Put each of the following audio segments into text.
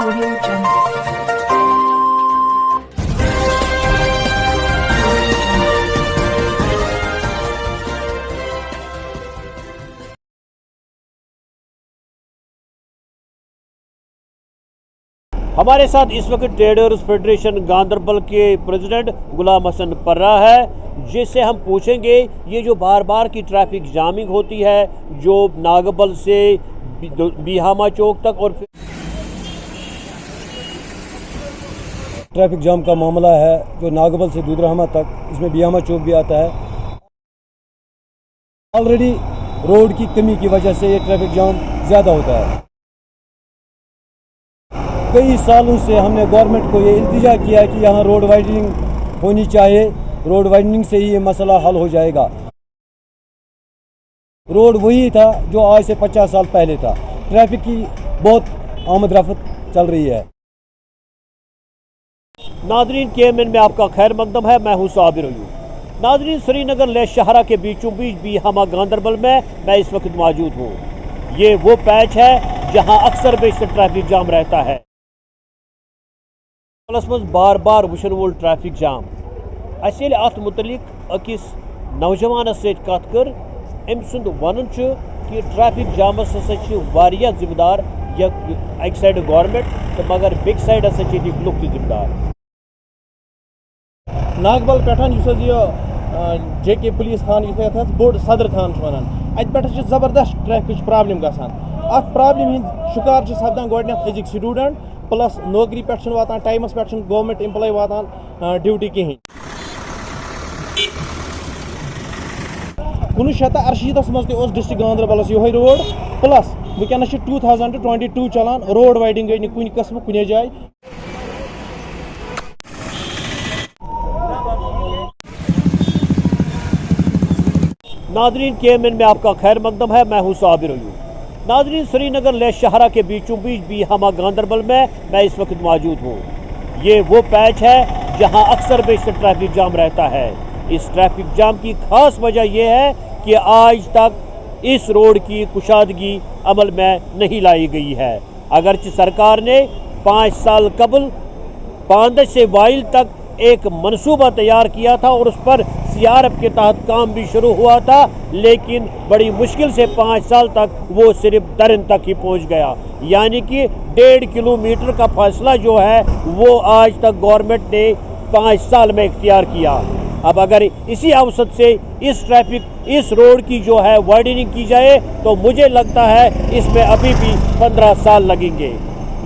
Audio Jungle. हमारे साथ इस वक्त ट्रेडर्स फेडरेशन गांधरबल के प्रेसिडेंट गुलाम हसन पर्रा है, जिससे हम पूछेंगे ये जो बार बार की ट्रैफिक जामिंग होती है जो नागबल से बिहामा चौक तक और ट्रैफिक जाम का मामला है जो नागबल से दूधराहमा तक, इसमें बिहामा चौक भी आता है। ऑलरेडी रोड की कमी की वजह से ये ट्रैफिक जाम ज़्यादा होता है। कई सालों से हमने गवर्नमेंट को ये इल्तिजा किया कि यहाँ रोड वाइडनिंग होनी चाहिए, रोड वाइडनिंग से ही ये मसला हल हो जाएगा। रोड वही था जो आज से 50 साल पहले था। ट्रैफिक की बहुत आमद रफ्त चल रही है। नाजरीन, KMN में आपका खैर मकदम है। मैं हूँ साबिर अयूब। नाजरीन, श्रीनगर ले शहरा के बीचों बीच बिहामा गांधरबल में मैं इस वक्त मौजूद हूँ। ये वो पैच है जहाँ अक्सर बेशतर ट्रैफिक जाम रहता है। बार बार वुचन वोल ट्रैफिक जाम अत मुतलिक अकिस नौजवानस सत कत कर अम सुंद वन कि ट्रैफिक जामस हसा जिम्मेदार एक साइड गवर्नमेंट तो मगर बेक साइड हसा लुक जिम्मेदार। नागबल पे JK पुलिस थान ये बोड़ सदर थान वन अत जबरदस्त ट्रैफिक प्रॉब्लम गसान। अत प्रॉब्लम हंद शिकार सपदान गोडनेथ अजिक स्टूडेंट प्लस नौकरी पे वातान टाइमस पे गवर्नमेंट एम्प्लॉय वातान ड्यूटी कहीं। 1968 मज डिस्ट्रिक्ट गांधरबलस ये रोड प्लस वनस 2022 चलान। रोड वाइडिंग गई कुन कस्म कुन जाए। नाजरीन, KMN में आपका खैर मकदम है। मैं हूँ साबिर अयूब। नाजरीन, श्रीनगर ले शहरा के बीचों बीच बिहामा गांधरबल में मैं इस वक्त मौजूद हूँ। ये वो पैच है जहाँ अक्सर बेशतर ट्रैफिक जाम रहता है। इस ट्रैफिक जाम की खास वजह यह है कि आज तक इस रोड की कुशादगी अमल में नहीं लाई गई है। अगरचे सरकार ने 5 साल कबल पांदश से वाइल तक एक मंसूबा तैयार किया था और उस पर CRF के तहत काम भी शुरू हुआ था, लेकिन बड़ी मुश्किल से 5 साल तक वो सिर्फ दरन तक ही पहुंच गया। यानी कि 1.5 किलोमीटर का फासला जो है वो आज तक गवर्नमेंट ने 5 साल में इख्तियार किया। अब अगर इसी अवसर से इस रोड की जो है वाइडनिंग की जाए तो मुझे लगता है इसमें अभी भी 15 साल लगेंगे।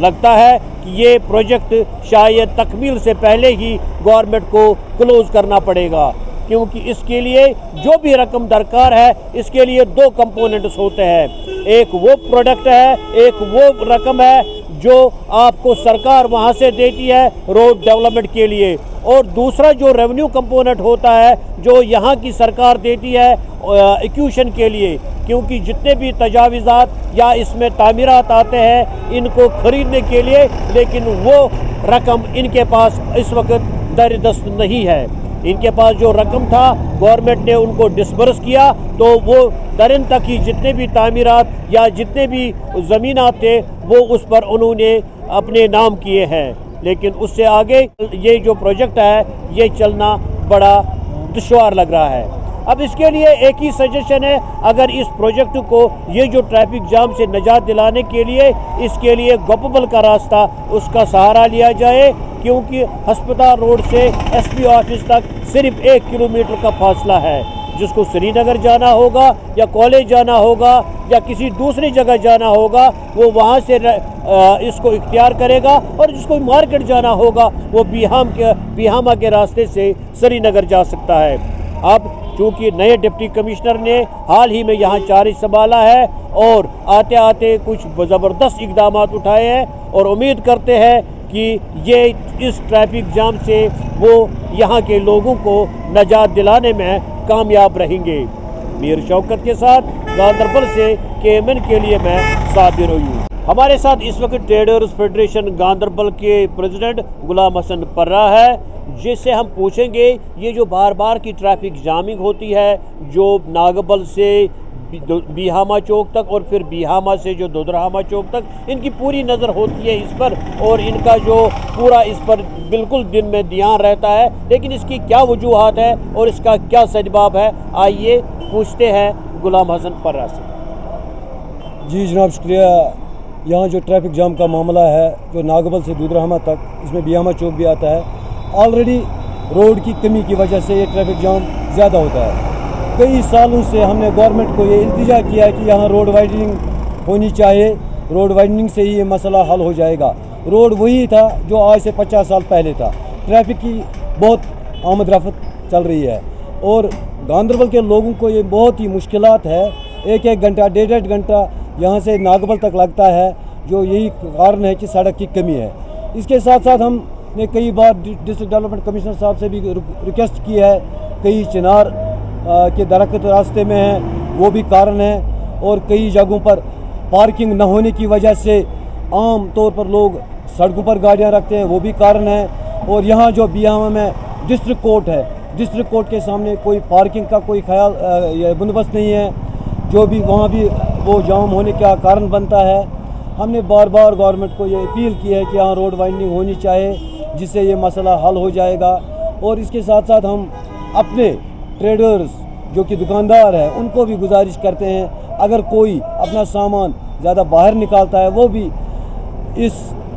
लगता है कि ये प्रोजेक्ट शायद तकमील से पहले ही गवर्नमेंट को क्लोज करना पड़ेगा, क्योंकि इसके लिए जो भी रकम दरकार है इसके लिए 2 कंपोनेंट्स होते हैं। एक वो प्रोडक्ट है, एक वो रकम है जो आपको सरकार वहाँ से देती है रोड डेवलपमेंट के लिए, और दूसरा जो रेवेन्यू कंपोनेंट होता है जो यहाँ की सरकार देती है एक्यूशन के लिए, क्योंकि जितने भी तजावीज़ात या इसमें तामीरात आते हैं इनको ख़रीदने के लिए, लेकिन वो रकम इनके पास इस वक्त दरदस्त नहीं है। इनके पास जो रकम था गवर्नमेंट ने उनको डिस्बर्स किया, तो वो दरन तक ही जितने भी तामीरात या जितने भी ज़मीनात थे वो उस पर उन्होंने अपने नाम किए हैं। लेकिन उससे आगे ये जो प्रोजेक्ट है ये चलना बड़ा दुश्वार लग रहा है। अब इसके लिए एक ही सजेशन है, अगर इस प्रोजेक्ट को ये जो ट्रैफिक जाम से निजात दिलाने के लिए इसके लिए गोपबल का रास्ता उसका सहारा लिया जाए, क्योंकि हस्पताल रोड से SP ऑफिस तक सिर्फ 1 किलोमीटर का फासला है। जिसको श्रीनगर जाना होगा या कॉलेज जाना होगा या किसी दूसरी जगह जाना होगा वो वहाँ से इसको इख्तियार करेगा, और जिसको मार्केट जाना होगा वो बिहामा के रास्ते से श्रीनगर जा सकता है। अब चूँकि नए डिप्टी कमिश्नर ने हाल ही में यहाँ चार्ज संभाला है और आते आते कुछ ज़बरदस्त इक़दाम उठाए हैं, और उम्मीद करते हैं कि ये इस ट्रैफिक जाम से वो यहाँ के लोगों को निजात दिलाने में कामयाब रहेंगे। मीर शौकत के साथ गांधरबल से KMN के लिए मैं साबिर अयूब। हमारे साथ इस वक्त ट्रेडर्स फेडरेशन गांधरबल के प्रेसिडेंट गुलाम हसन पर्रा है, जिससे हम पूछेंगे ये जो बार बार की ट्रैफिक जामिंग होती है जो नागबल से बीहामा चौक तक और फिर बीहामा से जो दोदरहामा चौक तक, इनकी पूरी नज़र होती है इस पर और इनका जो पूरा इस पर बिल्कुल दिन में ध्यान रहता है। लेकिन इसकी क्या वजूहात है और इसका क्या सजबाब है, आइए पूछते हैं गुलाम हसन पर्रा से। जी जनाब शुक्रिया। यहाँ जो ट्रैफिक जाम का मामला है जो नागबल से दोदरहामा तक, इसमें बीहामा चौक भी आता है, ऑलरेडी रोड की कमी की वजह से ये ट्रैफिक जाम ज़्यादा होता है। कई सालों से हमने गवर्नमेंट को ये इल्तिजा किया कि यहाँ रोड वाइडनिंग होनी चाहिए, रोड वाइडनिंग से ही ये मसला हल हो जाएगा। रोड वही था जो आज से 50 साल पहले था। ट्रैफिक की बहुत आमद रफ्त चल रही है और गांदरबल के लोगों को ये बहुत ही मुश्किलात है। एक घंटा 1.5 घंटा यहाँ से नागबल तक लगता है, जो यही कारण है कि सड़क की कमी है। इसके साथ साथ हमने कई बार डिस्ट्रिक्ट डेवलपमेंट कमिश्नर साहब से भी रिक्वेस्ट की है। कई चिनार के दरख्त रास्ते में हैं, वो भी कारण है, और कई जगहों पर पार्किंग न होने की वजह से आम तौर पर लोग सड़कों पर गाड़ियाँ रखते हैं, वो भी कारण है। और यहाँ जो बीहामा में डिस्ट्रिक्ट कोर्ट है, डिस्ट्रिक्ट कोर्ट के सामने कोई पार्किंग का कोई ख्याल या बंदोबस्त नहीं है, जो भी वहाँ भी वो जाम होने का कारण बनता है। हमने बार बार गवर्नमेंट को ये अपील की है कि यहाँ रोड वाइडनिंग होनी चाहिए, जिससे ये मसला हल हो जाएगा। और इसके साथ साथ हम अपने ट्रेडर्स जो कि दुकानदार हैं उनको भी गुजारिश करते हैं, अगर कोई अपना सामान ज़्यादा बाहर निकालता है वो भी इस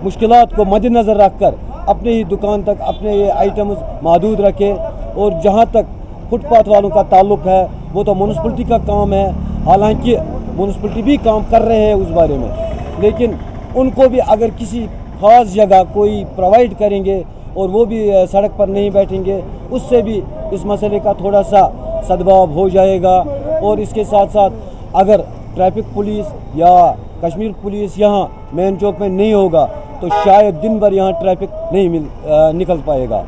मुश्किलात को मद्देनज़र रख कर अपने ही दुकान तक अपने ये आइटम्स महदूद रखे। और जहाँ तक फुटपाथ वालों का ताल्लुक़ है वो तो म्यूनसिपलिटी का काम है, हालांकि म्यूनसिपलिटी भी काम कर रहे हैं उस बारे में, लेकिन उनको भी अगर किसी ख़ास जगह कोई प्रोवाइड करेंगे और वो भी सड़क पर नहीं बैठेंगे, उससे भी इस मसले का थोड़ा सा सद्भाव हो जाएगा। और इसके साथ साथ अगर ट्रैफिक पुलिस या कश्मीर पुलिस यहाँ मेन चौक में नहीं होगा तो शायद दिन भर यहाँ ट्रैफिक नहीं निकल पाएगा।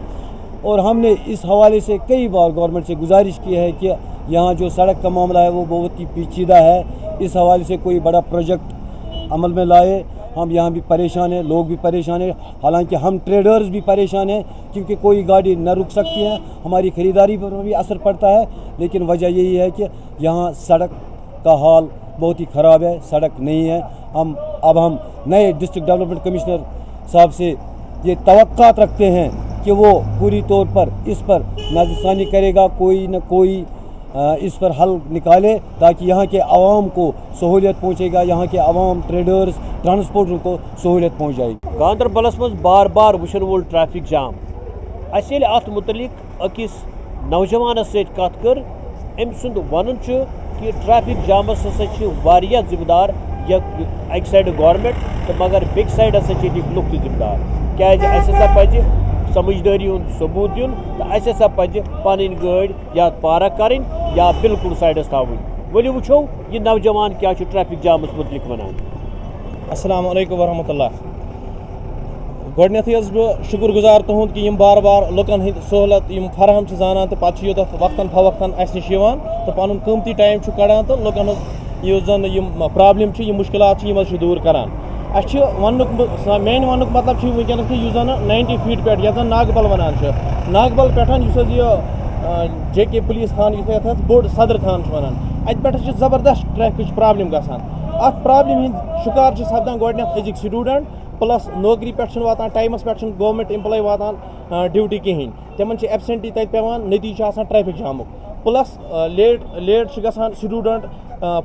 और हमने इस हवाले से कई बार गवर्नमेंट से गुजारिश की है कि यहाँ जो सड़क का मामला है वो बहुत ही पेचीदा है, इस हवाले से कोई बड़ा प्रोजेक्ट अमल में लाए। हम यहाँ भी परेशान हैं, लोग भी परेशान हैं, हालांकि हम ट्रेडर्स भी परेशान हैं क्योंकि कोई गाड़ी न रुक सकती है, हमारी ख़रीदारी पर भी असर पड़ता है। लेकिन वजह यही है कि यहाँ सड़क का हाल बहुत ही ख़राब है, सड़क नहीं है। हम नए डिस्ट्रिक्ट डेवलपमेंट कमिश्नर साहब से ये तवक्कात रखते हैं कि वो पूरी तौर पर इस पर नज़रसानी करेगा, कोई न कोई इस पर हल निकाले ताकि यहाँ के आवाम को सहूलियत पहुँचेगा, यहाँ के आवाम ट्रेडर्स ट्रांसपोर्टर को सहूलियत पहुँच जाएगी। गांदरबलस मज बार बार वुचन वोल ट्रैफिक जाम, अत मुतलिक अकिस नौजवानस सत कत कर, अम सुंद वन कि ट्रैफिक जामस हसा जिम्मेदार एक साइड गवर्नमेंट तो मगर बेक साइड हसा लुक जिम्मेदार, क्या पज समझदारी सबूत दिन तो हसा पज पन गाड़ी या पार्क करें या बिल्कुल साइडस थी। वली वो ये नौजवान क्या ट्रैफिक जामस मुतलिक वनान। अस्सलाम वालेकुम वरहमतुल्लाह। गोडनेथी बह शुक्र गुजार तुहुंद कि बार बार लुकन हंद सहूलत फराहम जानान तो पे यूत वक्तन फवक्तन अस नश तो पन कीमती टाइम कड़ान तो लुकन जन प्रॉब्लम मुश्किलात दूर करान। मेन वन मतलब वनस जन 90 फीट पे जन नागबल वनान नागबल पे JK पुलिस थान बोड़ सदर थान वनान अत जबरदस्त ट्रैफिक प्रॉब्लम गसान। अत प्रॉब्लम हंद शिकार सपदान गोडनेथ अजिक स्टूडेंट प्लस नौकरी पे वातान टाइमस पे गवर्नमेंट एम्प्लॉय वातान ड्यूटी कहें, तिमन एबसेंटी तक पेवान, नतीजा ट्रैफिक जामुक प्लस लेट गसान स्टूडेंट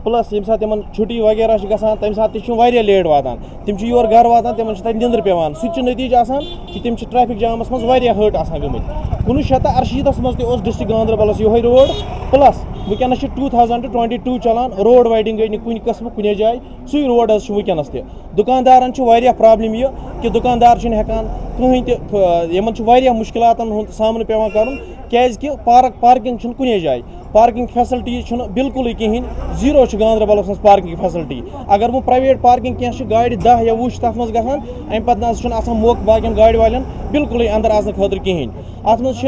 प्लस ये सात छुट्टी वगैरह गसान तम सात लेट वातान, तिम योर घर वातान तिमन निंद्र पेवान, सह नतीजा कि तिम ट्रैफिक जामस मज हर्ट गमित। 1968 मज डिस्ट्रिक्ट गांदरबलस यो रोड प्लस वनस 2022 चलान, रोड वाइडिंग गई कुन कस्म कुन जाए सू रोड वनस दुकानदारन प्रॉब्लम यह कि दुकानदार हेकान कहीं तमन मुश्किलातन सामना पेवान कर कि पार्किंग कुन जाए, पार्किंग फैसिलिटीज बिल्कुल कहें, जीरो गांदरबलस मज पार्किंग फैसिलिटी। अगर वो प्राइवेट पार्किंग क्या गाड़ी 10 या 20 तथ मज गसान अम पे मौक बाकी गाड़ी वाले बिल्कुल अंदर आने खतर कहें। अत मज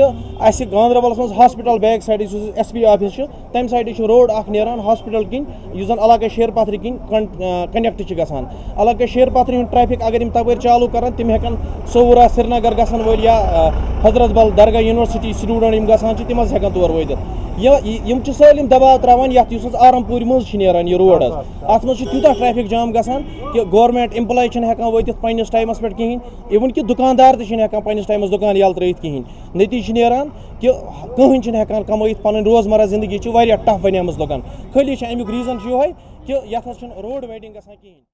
गांदरबलस मज hospital back side SP office तम साइड रोड नान हॉस्पिटल किन जन अलग शेर पथर किन कनेक्ट गसान। अलग शेर पथर ट्रैफिक अगर तप चालू कर तिम हेकन 100 پورہ سری نگر گژھن وٲلۍ یا حضرت بل درگاہ یونیورسٹی سٹوڈنٹ یِم گژھان چھِ تِم حظ ہٮ۪کان تور وٲتِتھ یِم چھِ سٲلِم دباو تراوان یَتھ یُس حظ آرم پوٗرِ منٛز چھِ نیران یہِ روڈ حظ اَتھ منٛز چھُ تیوٗتاہ ٹریفِک جام گژھان کہِ گورمٮ۪نٹ امپلاے چھِنہٕ ہٮ۪کان وٲتِتھ پنٛنِس ٹایمَس پٮ۪ٹھ کِہیٖنۍ اِوٕن کہِ دُکاندار تہِ چھِنہٕ ہٮ۪کان پنٛنِس ٹایمَس دُکان یَلہٕ ترٛٲیِتھ کِہیٖنۍ نٔتیٖجہِ چھِ نیران کہِ کٕہٕنۍ چھِنہٕ ہٮ۪کان کمٲیِتھ پَنٕنۍ روزمرہ زندگی چھِ واریاہ ٹف بَنیمٕژ لُکَن خٲلی چھِ اَمیُک ریٖزن چھُ یِہوٚے کہِ یَتھ حظ چھِنہٕ روڈ وایڈِنٛگ گژھان کِہیٖنۍ